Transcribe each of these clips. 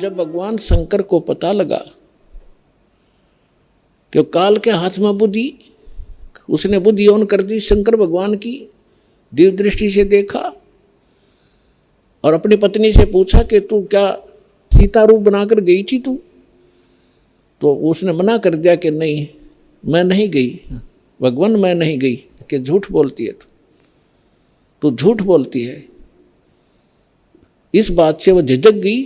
जब भगवान शंकर को पता लगा कि काल के हाथ में बुद्धि, उसने बुद्धि ऑन कर दी, शंकर भगवान की दिव्य दृष्टि से देखा और अपनी पत्नी से पूछा कि तू क्या सीता रूप बनाकर गई थी तू? तो उसने मना कर दिया कि नहीं, मैं नहीं गई भगवान, मैं नहीं गई। कि झूठ बोलती है तू झूठ बोलती है। इस बात से वो झिझक गई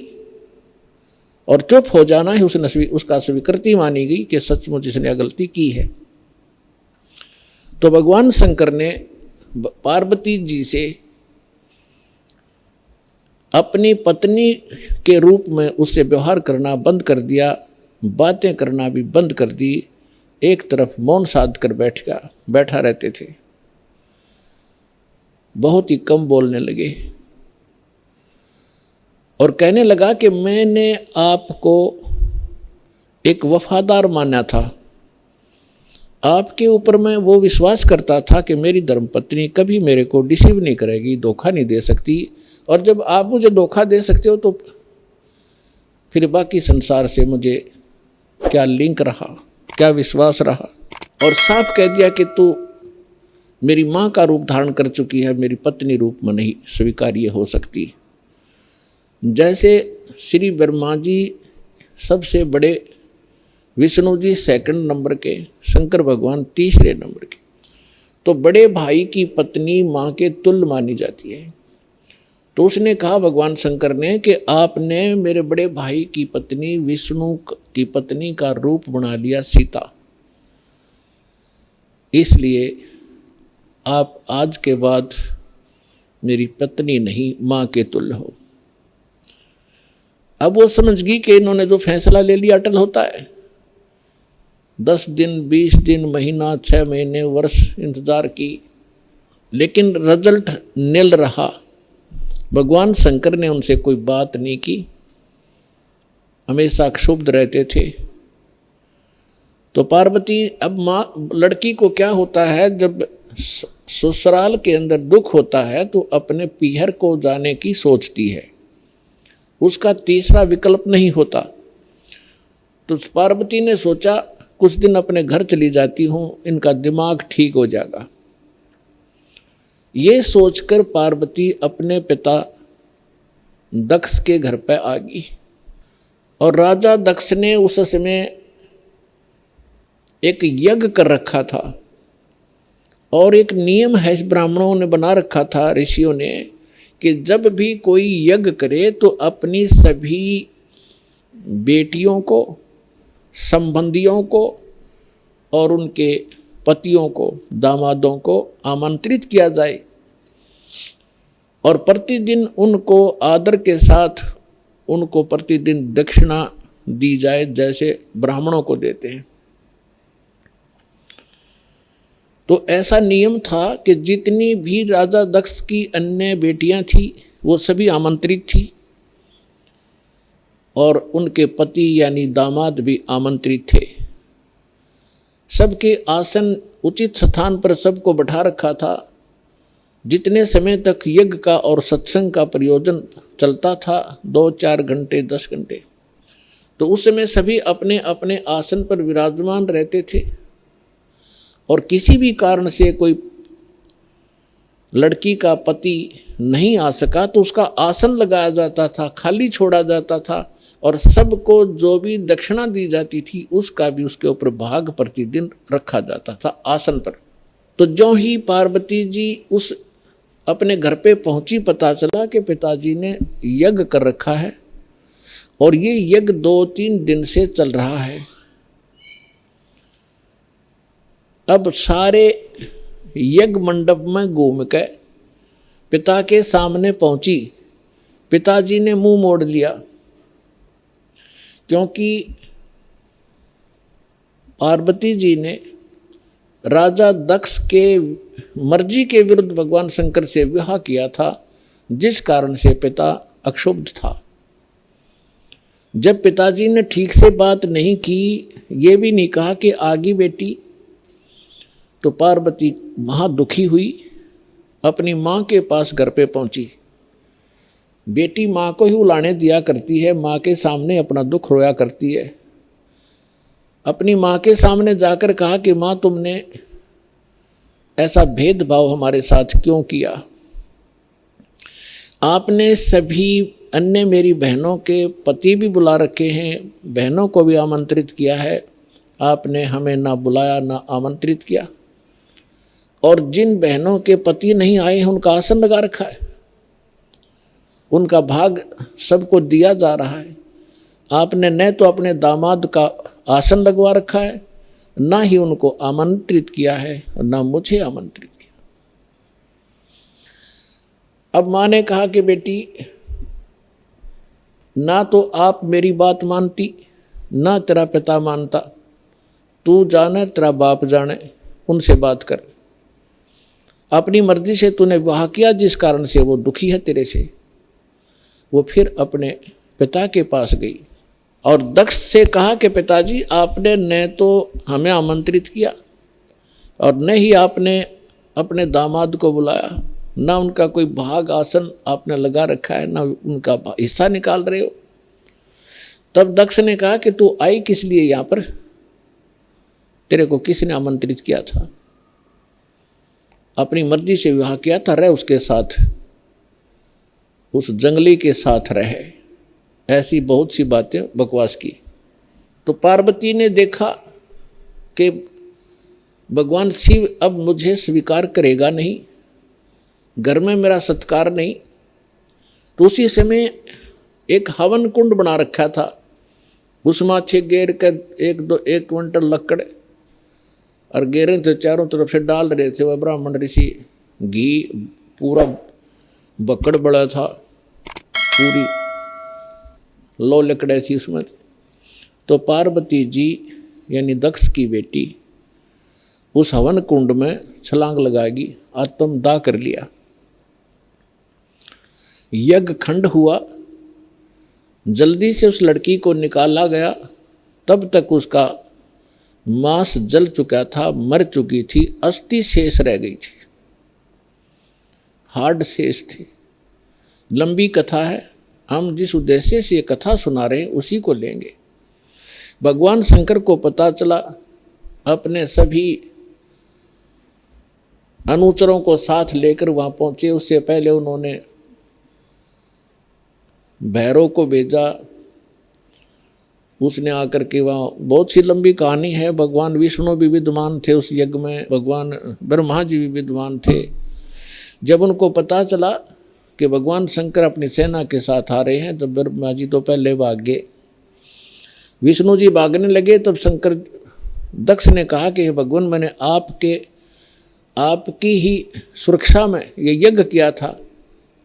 और चुप हो जाना ही उसका स्वीकृति मानी गई कि सचमुच इसने गलती की है। तो भगवान शंकर ने पार्वती जी से अपनी पत्नी के रूप में उससे व्यवहार करना बंद कर दिया, बातें करना भी बंद कर दी, एक तरफ मौन साध कर बैठा रहते थे, बहुत ही कम बोलने लगे और कहने लगा कि मैंने आपको एक वफादार माना था, आपके ऊपर मैं वो विश्वास करता था कि मेरी धर्मपत्नी कभी मेरे को डिसीव नहीं करेगी, धोखा नहीं दे सकती, और जब आप मुझे धोखा दे सकते हो तो फिर बाकी संसार से मुझे क्या लिंक रहा, क्या विश्वास रहा। और साफ कह दिया कि तू मेरी माँ का रूप धारण कर चुकी है, मेरी पत्नी रूप में नहीं स्वीकार्य हो सकती। जैसे श्री ब्रह्मा जी सबसे बड़े, विष्णु जी सेकंड नंबर के, शंकर भगवान तीसरे नंबर के, तो बड़े भाई की पत्नी माँ के तुल्य मानी जाती है। तो उसने कहा भगवान शंकर ने कि आपने मेरे बड़े भाई की पत्नी विष्णु की पत्नी का रूप बना लिया सीता, इसलिए आप आज के बाद मेरी पत्नी नहीं माँ के तुल्य हो। अब वो समझ गई कि इन्होंने जो फैसला ले लिया अटल होता है। 10 दिन 20 दिन महीना 6 महीने वर्ष इंतजार की, लेकिन रिजल्ट निल रहा। भगवान शंकर ने उनसे कोई बात नहीं की, हमेशा क्षुब्ध रहते थे। तो पार्वती, अब माँ, लड़की को क्या होता है जब ससुराल के अंदर दुख होता है तो अपने पीहर को जाने की सोचती है, उसका तीसरा विकल्प नहीं होता। तो पार्वती ने सोचा कुछ दिन अपने घर चली जाती हूँ, इनका दिमाग ठीक हो जाएगा। ये सोचकर पार्वती अपने पिता दक्ष के घर पर आ गई और राजा दक्ष ने उस समय एक यज्ञ कर रखा था और एक नियम है ब्राह्मणों ने बना रखा था, ऋषियों ने, कि जब भी कोई यज्ञ करे तो अपनी सभी बेटियों को, संबंधियों को और उनके पतियों को, दामादों को आमंत्रित किया जाए और प्रतिदिन उनको आदर के साथ उनको प्रतिदिन दक्षिणा दी जाए जैसे ब्राह्मणों को देते हैं। तो ऐसा नियम था कि जितनी भी राजा दक्ष की अन्य बेटियां थी वो सभी आमंत्रित थी और उनके पति यानी दामाद भी आमंत्रित थे। सबके आसन उचित स्थान पर सबको बैठा रखा था। जितने समय तक यज्ञ का और सत्संग का प्रयोजन चलता था, 2-4 घंटे 10 घंटे, तो उस समय सभी अपने अपने आसन पर विराजमान रहते थे और किसी भी कारण से कोई लड़की का पति नहीं आ सका तो उसका आसन लगाया जाता था, खाली छोड़ा जाता था और सबको जो भी दक्षिणा दी जाती थी उसका भी उसके ऊपर भाग प्रतिदिन रखा जाता था आसन पर। तो जो ही पार्वती जी उस अपने घर पे पहुंची, पता चला कि पिताजी ने यज्ञ कर रखा है और ये यज्ञ 2-3 दिन से चल रहा है। अब सारे यज्ञ मंडप में घूम के पिता के सामने पहुंची। पिताजी ने मुंह मोड़ लिया क्योंकि पार्वती जी ने राजा दक्ष के मर्जी के विरुद्ध भगवान शंकर से विवाह किया था, जिस कारण से पिता अक्षुब्ध था। जब पिताजी ने ठीक से बात नहीं की, ये भी नहीं कहा कि आगी बेटी, तो पार्वती महा दुखी हुई, अपनी माँ के पास घर पे पहुंची। बेटी माँ को ही उलाने दिया करती है, माँ के सामने अपना दुख रोया करती है। अपनी माँ के सामने जाकर कहा कि माँ तुमने ऐसा भेदभाव हमारे साथ क्यों किया? आपने सभी अन्य मेरी बहनों के पति भी बुला रखे हैं, बहनों को भी आमंत्रित किया है, आपने हमें ना बुलाया ना आमंत्रित किया। और जिन बहनों के पति नहीं आए हैं उनका आसन लगा रखा है, उनका भाग सबको दिया जा रहा है। आपने न तो अपने दामाद का आसन लगवा रखा है, ना ही उनको आमंत्रित किया है और ना मुझे आमंत्रित किया। अब माँ ने कहा कि बेटी ना तो आप मेरी बात मानती, ना तेरा पिता मानता, तू जाने तेरा बाप जाने, उनसे बात कर। अपनी मर्जी से तूने विवाह किया, जिस कारण से वो दुखी है तेरे से। वो फिर अपने पिता के पास गई और दक्ष से कहा कि पिताजी आपने न तो हमें आमंत्रित किया और न ही आपने अपने दामाद को बुलाया, ना उनका कोई भाग आसन आपने लगा रखा है, ना उनका हिस्सा निकाल रहे हो। तब दक्ष ने कहा कि तू आई किस लिए यहाँ पर, तेरे को किसने आमंत्रित किया था? अपनी मर्जी से विवाह किया था, रह उसके साथ, उस जंगली के साथ रहे। ऐसी बहुत सी बातें बकवास की। तो पार्वती ने देखा कि भगवान शिव अब मुझे स्वीकार करेगा नहीं, घर में मेरा सत्कार नहीं। तो उसी समय एक हवन कुंड बना रखा था, उसमें अच्छे गेर कर 1 क्विंटल लकड़ और गेरे थे, चारों तरफ से डाल रहे थे वह ब्राह्मण ऋषि। घी पूरा बकड़ बड़ा था, पूरी लो लकड़े थी उसमें। तो पार्वती जी यानी दक्ष की बेटी उस हवन कुंड में छलांग लगाएगी, आत्मदाह कर लिया। यज्ञ खंड हुआ, जल्दी से उस लड़की को निकाला गया। तब तक उसका मांस जल चुका था, मर चुकी थी, अस्थि शेष रह गई थी, हार्ड शेष थी। लंबी कथा है, हम जिस उद्देश्य से ये कथा सुना रहे हैं उसी को लेंगे। भगवान शंकर को पता चला, अपने सभी अनुचरों को साथ लेकर वहां पहुंचे। उससे पहले उन्होंने भैरव को भेजा, उसने आकर के वहाँ, बहुत सी लंबी कहानी है। भगवान विष्णु भी विद्वान थे उस यज्ञ में, भगवान ब्रह्मा जी भी विद्वान थे। जब उनको पता चला कि भगवान शंकर अपनी सेना के साथ आ रहे हैं तो ब्रह्मा जी तो पहले भाग गए, विष्णु जी भागने लगे। तब शंकर दक्ष ने कहा कि भगवान मैंने आपकी ही सुरक्षा में ये यज्ञ किया था,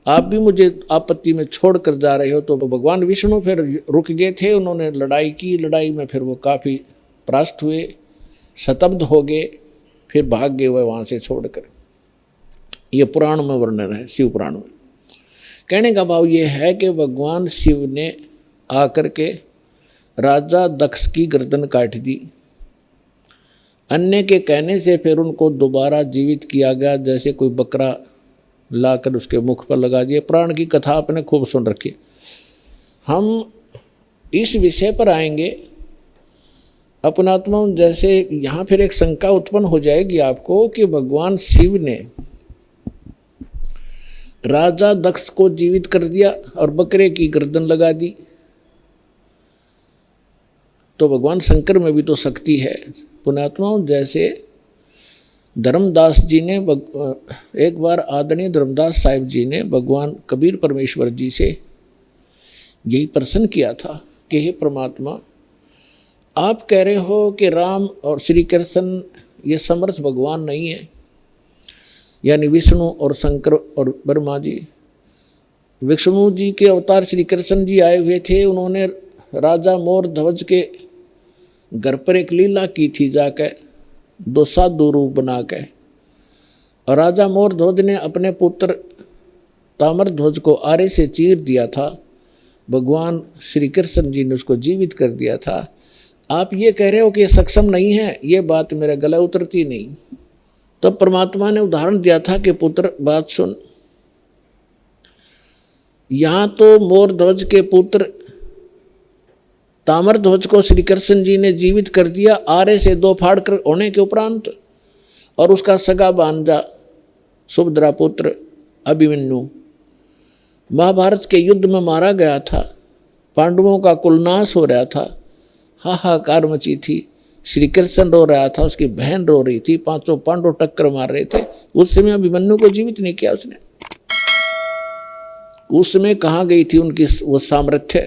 आप भी मुझे आपत्ति में छोड़ कर जा रहे हो। तो भगवान विष्णु फिर रुक गए थे, उन्होंने लड़ाई की। लड़ाई में फिर वो काफ़ी परास्त हुए, शतब्द हो गए, फिर भाग गए वह वहाँ से छोड़कर। ये पुराण में वर्णन है, शिव पुराण में। कहने का भाव ये है कि भगवान शिव ने आकर के राजा दक्ष की गर्दन काट दी। अन्य के कहने से फिर उनको दोबारा जीवित किया गया, जैसे कोई बकरा लाकर उसके मुख पर लगा दिए। प्राण की कथा आपने खूब सुन रखी। हम इस विषय पर आएंगे अपनात्मा। जैसे यहाँ फिर एक शंका उत्पन्न हो जाएगी आपको कि भगवान शिव ने राजा दक्ष को जीवित कर दिया और बकरे की गर्दन लगा दी, तो भगवान शंकर में भी तो शक्ति है। पुण्यात्माओं, जैसे धर्मदास जी ने एक बार आदरणीय धर्मदास साहिब जी ने भगवान कबीर परमेश्वर जी से यही प्रश्न किया था कि हे परमात्मा, आप कह रहे हो कि राम और श्री कृष्ण ये समर्थ भगवान नहीं है, यानी विष्णु और शंकर और ब्रह्मा जी। विष्णु जी के अवतार श्री कृष्ण जी आए हुए थे, उन्होंने राजा मोर ध्वज के घर पर एक लीला की थी, जाकर 2 साधु रूप बना के। और राजा मोर ध्वज ने अपने पुत्र ताम्र ध्वज को आरे से चीर दिया था, भगवान श्री कृष्ण जी ने उसको जीवित कर दिया था। आप ये कह रहे हो कि ये सक्षम नहीं है, ये बात मेरे गले उतरती नहीं। तब तो परमात्मा ने उदाहरण दिया था कि पुत्र बात सुन, यहाँ तो मोर ध्वज के पुत्र ताम्र ध्वज को श्री कृष्ण जी ने जीवित कर दिया आरे से 2 फाड़ कर होने के उपरांत, और उसका सगा भांजा सुभद्रा पुत्र अभिमन्यु महाभारत के युद्ध में मारा गया था। पांडवों का कुलनाश हो रहा था, हाहाकार मची थी। श्री कृष्ण रो रहा था, उसकी बहन रो रही थी, 5 पांडव टक्कर मार रहे थे। उस समय अभिमन्यु को जीवित नहीं किया उसने। उस समय कहाँ गई थी उनकी वो सामर्थ्य?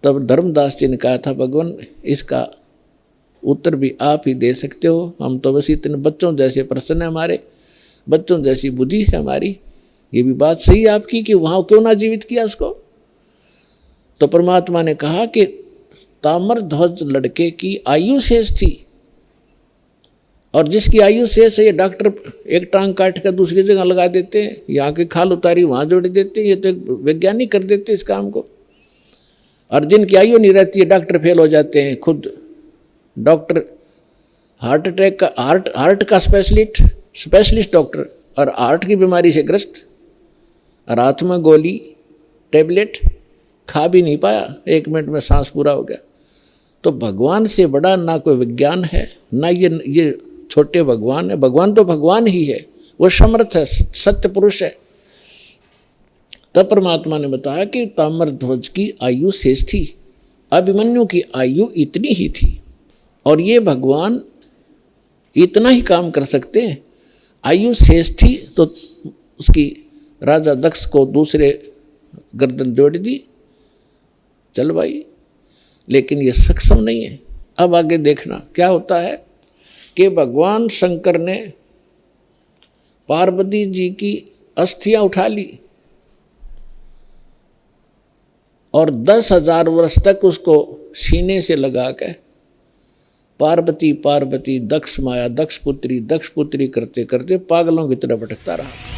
तब धर्मदास जी ने कहा था, भगवान इसका उत्तर भी आप ही दे सकते हो, हम तो बस इतने बच्चों जैसे प्रश्न है हमारे, बच्चों जैसी बुद्धि है हमारी। ये भी बात सही है आपकी कि वहाँ क्यों ना जीवित किया उसको। तो परमात्मा ने कहा कि ताम्र ध्वज लड़के की आयु शेष थी, और जिसकी आयु शेष है ये डॉक्टर एक टांग काट कर दूसरी जगह लगा देते हैं, यहाँ की खाल उतारी वहाँ जोड़ देते हैं, ये तो वैज्ञानिक कर देते हैं इस काम को। और जिनकी आयु नहीं रहती है डॉक्टर फेल हो जाते हैं। खुद डॉक्टर हार्ट अटैक का हार्ट का स्पेशलिस्ट डॉक्टर, और हार्ट की बीमारी से ग्रस्त, और हाथ में गोली टेबलेट खा भी नहीं पाया, 1 मिनट में सांस पूरा हो गया। तो भगवान से बड़ा ना कोई विज्ञान है, ना ये छोटे भगवान है। भगवान तो भगवान ही है, वो समर्थ है, सत्य पुरुष है। तब परमात्मा ने बताया कि ताम्र ध्वज की आयु शेष थी, अभिमन्यु की आयु इतनी ही थी, और ये भगवान इतना ही काम कर सकते हैं। आयु शेष थी तो उसकी राजा दक्ष को दूसरे गर्दन जोड़ दी, चल भाई, लेकिन ये सक्षम नहीं है। अब आगे देखना क्या होता है कि भगवान शंकर ने पार्वती जी की अस्थियां उठा ली और 10,000 वर्ष तक उसको सीने से लगा के पार्वती पार्वती दक्ष माया दक्ष पुत्री करते करते पागलों की तरह भटकता रहा।